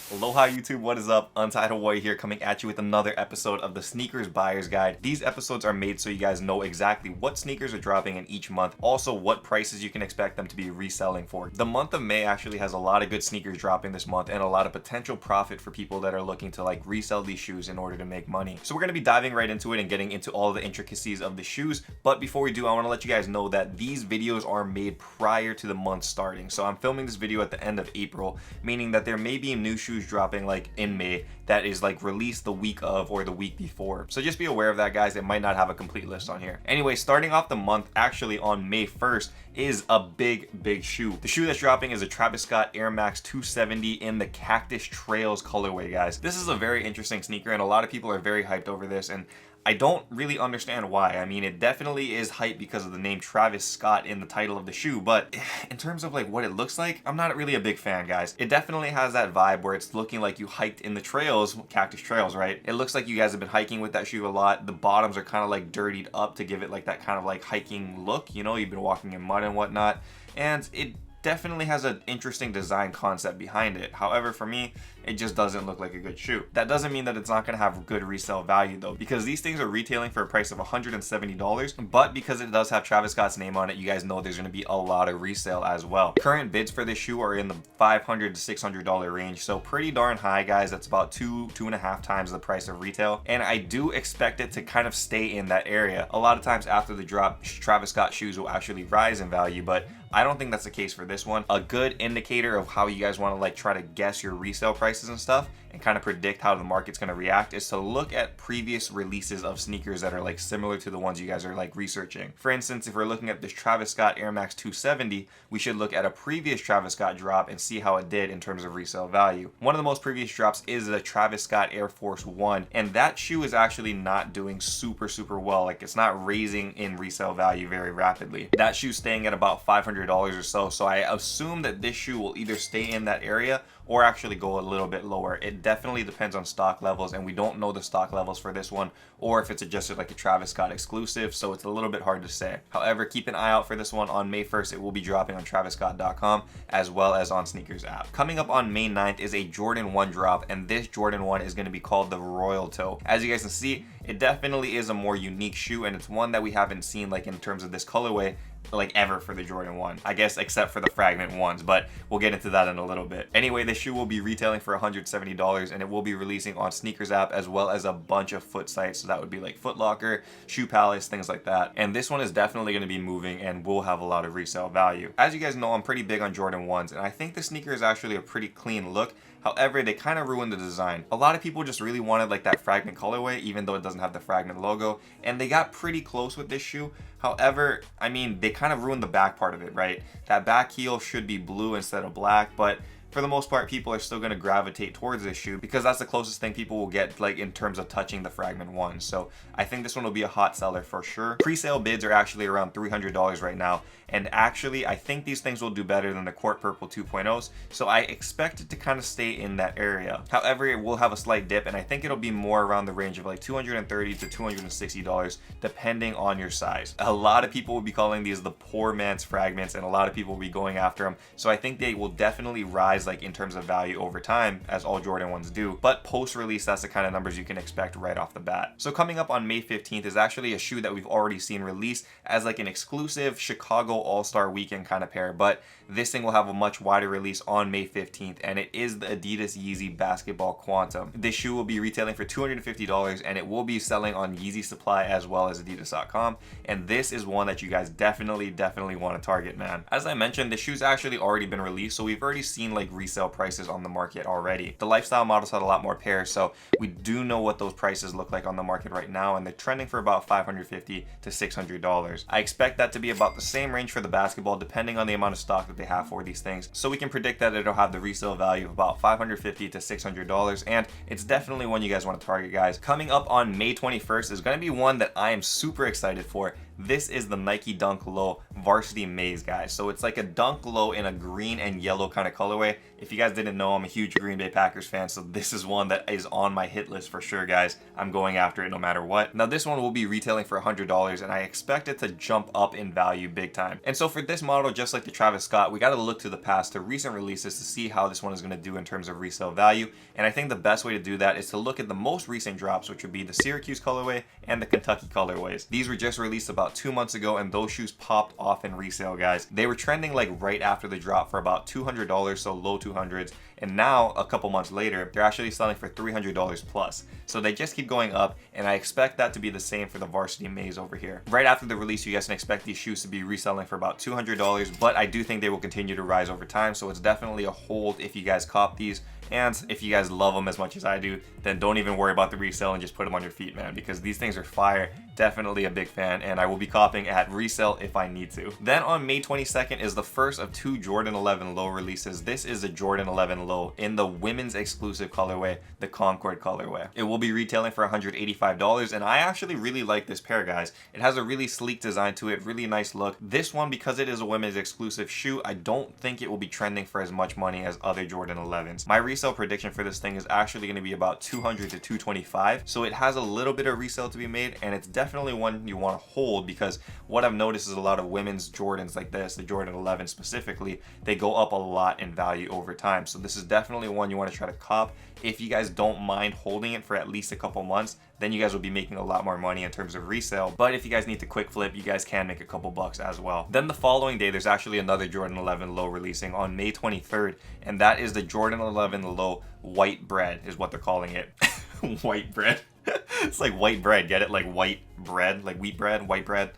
Aloha YouTube, what is up? Untitled Warrior here, coming at you with another episode of the Sneakers Buyer's Guide. These episodes are made so you guys know exactly what sneakers are dropping in each month, also what prices you can expect them to be reselling for. The month of May actually has a lot of good sneakers dropping this month and a lot of potential profit for people that are looking to like resell these shoes in order to make money. So we're going to be diving right into it and getting into all the intricacies of the shoes. But before we do, I want to let you guys know that these videos are made prior to the month starting. So I'm filming this video at the end of April, meaning that there may be new shoes dropping like in May that is like released the week of or the week before. So just be aware of that, guys. It might not have a complete list on here. Anyway, starting off the month actually on May 1st is a big shoe. The shoe that's dropping is a Travis Scott Air Max 270 in the Cactus Trails colorway, guys. This is a very interesting sneaker and a lot of people are very hyped over this, and I don't really understand why. I mean, it definitely is hype because of the name Travis Scott in the title of the shoe, but in terms of like what it looks like, I'm not really a big fan, guys. It definitely has that vibe where it's looking like you hiked in the trails, Cactus Trails, right? It looks like you guys have been hiking with that shoe a lot. The bottoms are kind of like dirtied up to give it like that kind of like hiking look, you know, you've been walking in mud and whatnot, and it definitely has an interesting design concept behind it. However, for me, it just doesn't look like a good shoe. That doesn't mean that it's not going to have good resale value though, because these things are retailing for a price of $170, but because it does have Travis Scott's name on it, you guys know there's going to be a lot of resale as well. Current bids for this shoe are in the $500 to $600 range, so pretty darn high, guys. That's about two and a half times the price of retail, and I do expect it to kind of stay in that area. A lot of times after the drop, Travis Scott shoes will actually rise in value, but I don't think that's the case for this one. A good indicator of how you guys want to like try to guess your resale prices and stuff and kind of predict how the market's going to react is to look at previous releases of sneakers that are like similar to the ones you guys are like researching. For instance, if we're looking at this Travis Scott Air Max 270, we should look at a previous Travis Scott drop and see how it did in terms of resale value. One of the most previous drops is the Travis Scott Air Force One, and that shoe is actually not doing super well. Like, it's not raising in resale value very rapidly. That shoe's staying at about $500 or so, so I assume that this shoe will either stay in that area or actually go a little bit lower. It definitely depends on stock levels, and we don't know the stock levels for this one or if it's just like a Travis Scott exclusive, so it's a little bit hard to say. However, keep an eye out for this one on May 1st. It will be dropping on TravisScott.com as well as on Sneakers app. Coming up on May 9th is a Jordan 1 drop, and this Jordan 1 is going to be called the Royal Toe. As you guys can see, it definitely is a more unique shoe, and it's one that we haven't seen like in terms of this colorway like ever for the Jordan 1, I guess, except for the fragment ones, but we'll get into that in a little bit. Anyway, this shoe will be retailing for $170, and it will be releasing on Sneakers app as well as a bunch of foot sites, so that would be like Foot Locker, Shoe Palace, things like that. And this one is definitely going to be moving and will have a lot of resale value. As you guys know, I'm pretty big on Jordan 1s, and I think the sneaker is actually a pretty clean look. However, they kind of ruined the design. A lot of people just really wanted like that fragment colorway, even though it doesn't have the fragment logo, and they got pretty close with this shoe. However, I mean, they kind of ruined the back part of it, right? That back heel should be blue instead of black, but for the most part, people are still going to gravitate towards this shoe because that's the closest thing people will get like in terms of touching the fragment one. So I think this one will be a hot seller for sure. Pre-sale bids are actually around $300 right now, and actually I think these things will do better than the Court Purple 2.0s, so I expect it to kind of stay in that area. However, it will have a slight dip, and I think it'll be more around the range of like $230 to $260 depending on your size. A lot of people will be calling these the poor man's fragments, and a lot of people will be going after them, so I think they will definitely rise like in terms of value over time, as all Jordan 1s do, but post-release, that's the kind of numbers you can expect right off the bat. So coming up on May 15th is actually a shoe that we've already seen released as like an exclusive Chicago All-Star Weekend kind of pair, but this thing will have a much wider release on May 15th, and it is the Adidas Yeezy Basketball Quantum. This shoe will be retailing for $250, and it will be selling on Yeezy Supply as well as Adidas.com, and this is one that you guys definitely want to target, man. As I mentioned, the shoe's actually already been released, so we've already seen like resale prices on the market already. The lifestyle models had a lot more pairs, so we do know what those prices look like on the market right now, and they're trending for about $550 to $600. I expect that to be about the same range for the basketball, depending on the amount of stock that they have for these things. So we can predict that it'll have the resale value of about $550 to $600, and it's definitely one you guys want to target, guys. Coming up on May 21st is going to be one that I am super excited for. This is the Nike Dunk Low Varsity Maze, guys. So it's like a Dunk Low in a green and yellow kind of colorway. If you guys didn't know, I'm a huge Green Bay Packers fan, so this is one that is on my hit list for sure, guys. I'm going after it no matter what. Now, this one will be retailing for $100, and I expect it to jump up in value big time. And so for this model, just like the Travis Scott, we got to look to the past, to recent releases, to see how this one is going to do in terms of resale value. And I think the best way to do that is to look at the most recent drops, which would be the Syracuse colorway and the Kentucky colorways. These were just released about 2 months ago, and those shoes popped off in resale, guys. They were trending like right after the drop for about $200, so low 200s. And now, a couple months later, they're actually selling for $300 plus. So they just keep going up, and I expect that to be the same for the Varsity Maze over here. Right after the release, you guys can expect these shoes to be reselling for about $200, but I do think they will continue to rise over time, so it's definitely a hold if you guys cop these. And if you guys love them as much as I do, then don't even worry about the resale and just put them on your feet, man, because these things are fire. Definitely a big fan, and I will be copying at resale if I need to. Then on May 22nd is the first of 2 Jordan 11 Low releases. This is the Jordan 11 Low in the women's exclusive colorway, the Concord colorway. It will be retailing for $185, and I actually really like this pair, guys. It has a really sleek design to it, really nice look. This one, because it is a women's exclusive shoe, I don't think it will be trending for as much money as other Jordan 11s. My resale prediction for this thing is actually going to be about $200 to $225, so it has a little bit of resale to be made, and it's definitely one you want to hold, because what I've noticed is a lot of women's Jordans like this, the Jordan 11 specifically, they go up a lot in value over time. So this is definitely one you want to try to cop. If you guys don't mind holding it for at least a couple months, then you guys will be making a lot more money in terms of resale. But if you guys need to quick flip, you guys can make a couple bucks as well. Then the following day, there's actually another Jordan 11 Low releasing on May 23rd, and that is the Jordan 11 Low White Bread is what they're calling it. White bread. It's like white bread, get it? Like white bread, like wheat bread, white bread.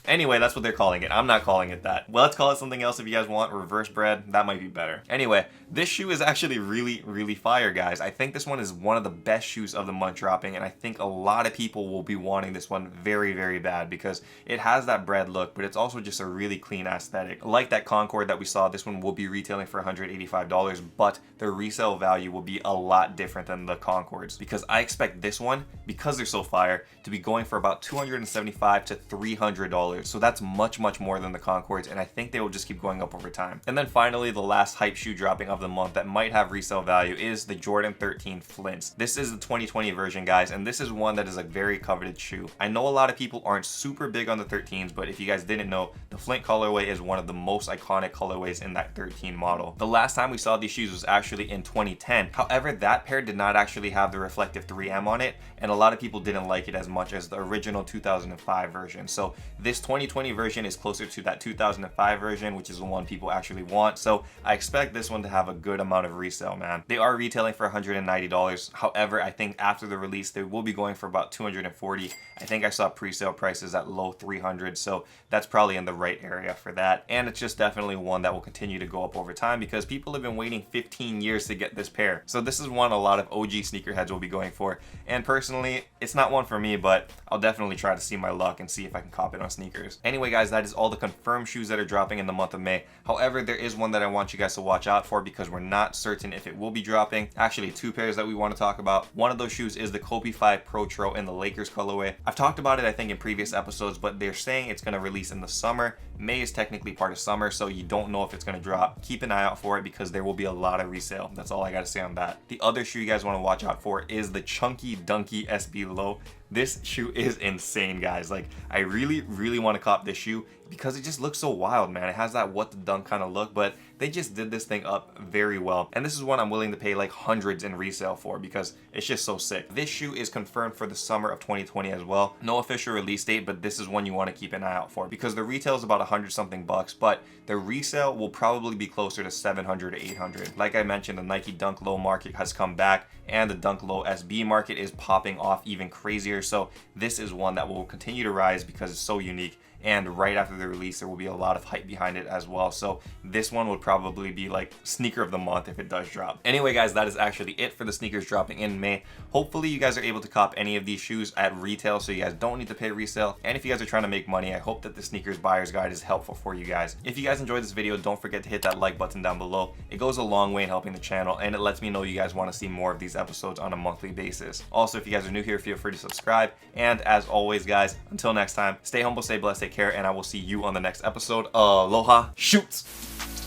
Anyway, that's what they're calling it. I'm not calling it that. Well, let's call it something else if you guys want. Reverse bread, that might be better. Anyway, this shoe is actually really, really fire, guys. I think this one is one of the best shoes of the month dropping, and I think a lot of people will be wanting this one very, very bad, because it has that bread look, but it's also just a really clean aesthetic. Like that Concord that we saw, this one will be retailing for $185, but the resale value will be a lot different than the Concords, because I expect this one, because they're so fire, to be going for about $275 to $300. So that's much, much more than the Concords, and I think they will just keep going up over time. And then finally, the last hype shoe dropping of the month that might have resale value is the Jordan 13 Flints. This is the 2020 version, guys, and this is one that is a very coveted shoe. I know a lot of people aren't super big on the 13s, but if you guys didn't know, the Flint colorway is one of the most iconic colorways in that 13 model. The last time we saw these shoes was actually in 2010. However, that pair did not actually have the reflective 3M on it, and a lot of people didn't like it as much as the original 2005 version. So this 2020 version is closer to that 2005 version, which is the one people actually want. So I expect this one to have a good amount of resale, man. They are retailing for $190. However, I think after the release, they will be going for about $240. I think I saw pre-sale prices at low 300, so that's probably in the right area for that. And it's just definitely one that will continue to go up over time, because people have been waiting 15 years to get this pair. So this is one a lot of OG sneakerheads will be going for. And personally, it's not one for me, but I'll definitely try to see my luck and see if I can cop it on sneakers. Anyway, guys, that is all the confirmed shoes that are dropping in the month of May. However, there is one that I want you guys to watch out for, because we're not certain if it will be dropping. Actually, 2 pairs that we want to talk about. One of those shoes is the Kobe 5 Pro Tro in the Lakers colorway. I've talked about it, I think, in previous episodes, but they're saying it's going to release in the summer. May is technically part of summer, so you don't know if it's going to drop. Keep an eye out for it, because there will be a lot of resale. That's all I got to say on that. The other shoe you guys want to watch out for is the Chunky Dunky SB Low. This shoe is insane, guys. Like, I really, really want to cop this shoe because it just looks so wild, man. It has that what the dunk kind of look, but they just did this thing up very well. And this is one I'm willing to pay like hundreds in resale for, because it's just so sick. This shoe is confirmed for the summer of 2020 as well. No official release date, but this is one you want to keep an eye out for, because the retail is about 100 something bucks, but the resale will probably be closer to 700 to 800. Like I mentioned, the Nike Dunk Low market has come back, and the Dunk Low SB market is popping off even crazier. So this is one that will continue to rise because it's so unique. And right after the release, there will be a lot of hype behind it as well. So this one would probably be like sneaker of the month if it does drop. Anyway, guys, that is actually it for the sneakers dropping in May. Hopefully you guys are able to cop any of these shoes at retail, so you guys don't need to pay resale. And if you guys are trying to make money, I hope that the sneakers buyer's guide is helpful for you guys. If you guys enjoyed this video, don't forget to hit that like button down below. It goes a long way in helping the channel, and it lets me know you guys want to see more of these episodes on a monthly basis. Also, if you guys are new here, feel free to subscribe. And as always, guys, until next time, stay humble, stay blessed, take care, and I will see you on the next episode. Aloha, shoots!